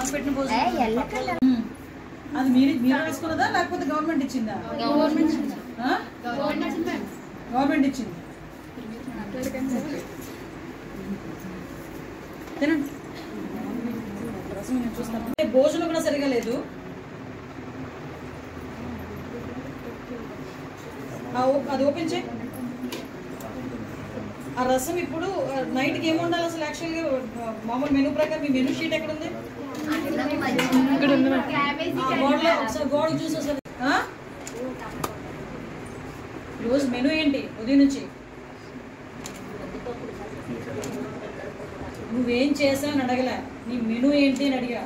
నాకు పెట్టిన భోజనం అది మీరు వేసుకున్నదా లేకపోతే గవర్నమెంట్ ఇచ్చిందా? గవర్నమెంట్ ఇచ్చింది. తినండి. భోజనం కూడా సరిగా లేదు. అది ఓపెన్ చేయి. ఆ రసం ఇప్పుడు నైట్కి ఏమి ఉండాలి అసలు? యాక్చువల్గా మామూలు మెనూ ప్రకారం మీ మెనూ షీట్ ఎక్కడ ఉంది? ఒకసారి గోడ చూసి అసలు రోజు మెనూ ఏంటి ఉదయం నుంచి? నువ్వేం చేసావని అడగలే, నీ మెనూ ఏంటి అని అడిగా.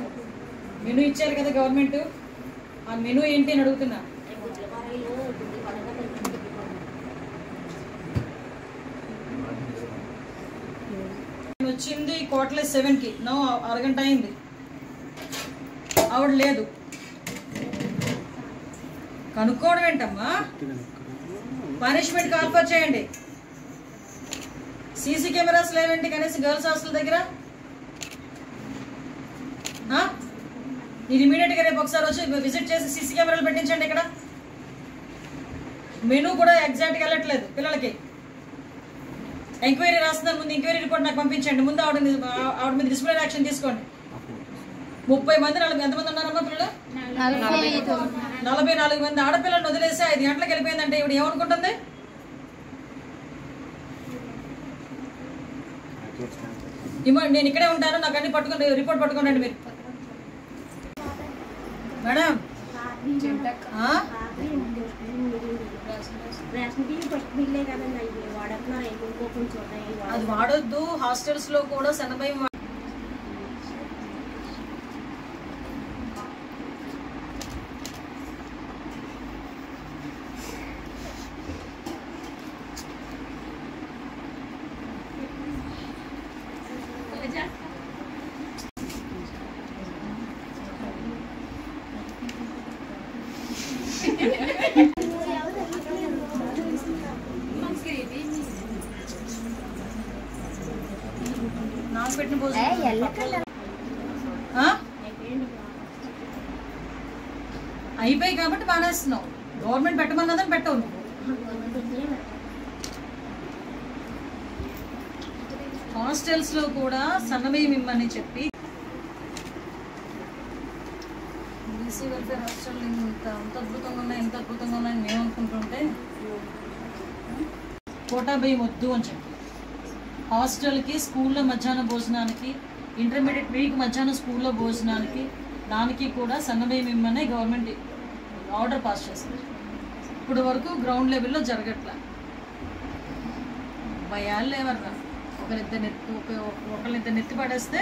మెనూ ఇచ్చారు కదా గవర్నమెంట్, ఆ మెనూ ఏంటి అని అడుగుతున్నా. వచ్చింది 7:15కి, నో అరగంట అయింది, ఆవిడ లేదు. కనుక్కోవడం ఏంటమ్మా? పనిష్మెంట్ కాల్ఫర్ చేయండి. సీసీ కెమెరాస్ లేవండి కనీసం గర్ల్స్ హాస్టల్ దగ్గర. మీరు ఇమీడియట్గా రేపు ఒకసారి వచ్చి విజిట్ చేసి సీసీ కెమెరాలు పెట్టించండి. ఇక్కడ మెనూ కూడా ఎగ్జాక్ట్గా వెళ్ళట్లేదు పిల్లలకి. ఎంక్వైరీ రాస్తున్నారు, ముందు ఎంక్వైరీ రిపోర్ట్ నాకు పంపించండి. ముందు ఆవిడ మీద డిసిప్లినరీ యాక్షన్ తీసుకోండి. 30 మంది, ఎంతమంది ఉన్నారమ్మా పిల్లలు? 44 మంది ఆడపిల్లలను వదిలేసి 5 గంటలకు వెళ్ళిపోయిందంటే ఇవిడ ఏమనుకుంటుంది? నేను ఇక్కడే ఉంటాను, నాకు అన్ని పట్టుకుని రిపోర్ట్ పట్టుకోండి మీరు. మేడం అది వాడొద్దు. హాస్టల్స్ లో కూడా సన్నబియ్యం నాకు పెట్టిన భోజనం అయిపోయి కాబట్టి మానేస్తున్నావు. గవర్నమెంట్ పెట్టమన్నదని పెట్టవు నువ్వు. హాస్టల్స్ లో కూడా సన్నబియ్యం ఇమ్మని చెప్పి బీసీ వెల్ఫేర్ హాస్టల్ ఇంత అద్భుతంగా ఉన్నాయి, ఎంత అద్భుతంగా ఉన్నాయని మేము అనుకుంటుంటే కోటా బియ్యం వద్దు అని చెప్పి హాస్టల్కి, స్కూల్లో మధ్యాహ్న భోజనానికి, ఇంటర్మీడియట్ వీక్ మధ్యాహ్నం స్కూల్లో భోజనానికి దానికి కూడా సన్నబియ్యం ఇమ్మని గవర్నమెంట్ ఆర్డర్ పాస్ చేసింది. ఇప్పుడు వరకు గ్రౌండ్ లెవెల్లో జరగట్లా. భయాలు లేవర్రా. ఒకళ్ళిద్దరు నెత్తి పడేస్తే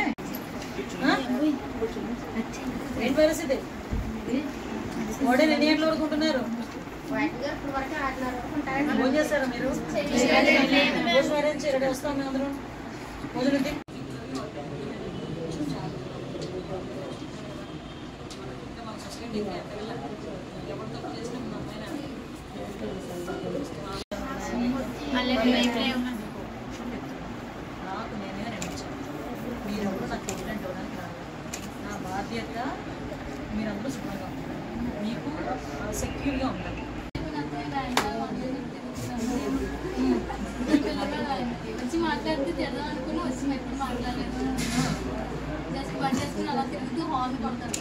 ఏంటి పరిస్థితి? వాడేని ఎన్ని గంటల వరకు ఉంటున్నారు? ఫోన్ చేస్తారా మీరు? భోజనం అరేంజ్ రెడీ వస్తాం మేము అందరం. భోజనం నాకు నేనే నిర్మించాను. మీరెవరు నాకు ఎవిడెంట్ ఇవ్వడానికి రాదు. నా బాధ్యత మీరందరూ శుభ్రంగా ఉంటారు, మీకు సెక్యూర్గా ఉంటారు. మాట్లాడితే తెద్దాం అనుకుని వచ్చి ఎప్పుడు మాట్లాడలేదు. జస్ట్ బంద్ చేసుకుని అలా తిరుగుతూ హాల్ పడతారు.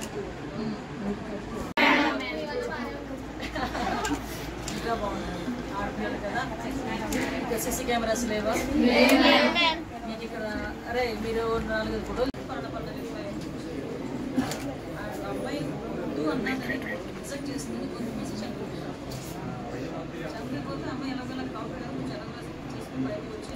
ఇంకా బాగున్నారు ఆడపిల్లలు కదా. ఇంకా సీసీ కెమెరాస్ లేవా మీకు ఇక్కడ? అరే మీరు 4 ఫోటోలు అమ్మాయి వద్దు అన్నాను రిజెక్ట్ చేసింది. చనిపోతే అమ్మాయి ఎలాగోలా కాపీ చేసుకుని బయటకు వచ్చి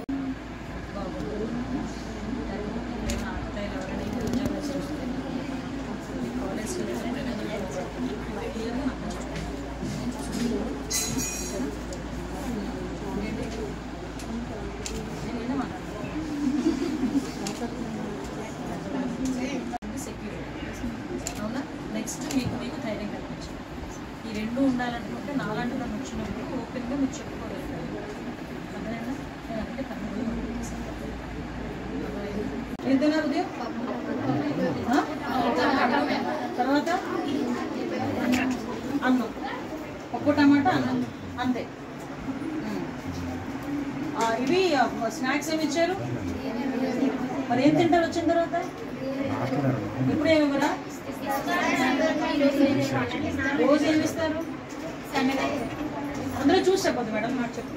అవునా? నెక్స్ట్ మీకు ధైర్యం కల్పించాలి. ఈ రెండు ఉండాలనుకుంటే నాలాంటి నన్ను వచ్చినప్పుడు ఓపెన్గా మీరు చెప్పుకోగలుగుతారు. అదేనా? నేను అంటే కన్ను ఎంత ఉదయం అన్నం అంతే. ఇవి స్నాక్స్ ఏమి ఇచ్చారు? మరి ఏం తింటారు వచ్చిన తర్వాత? ఇప్పుడు ఏమి ఇవ్వరా? రోజు ఏమి ఇస్తారు? అందరూ చూసి చెప్పొద్దు మేడం, నాకు చెప్పు.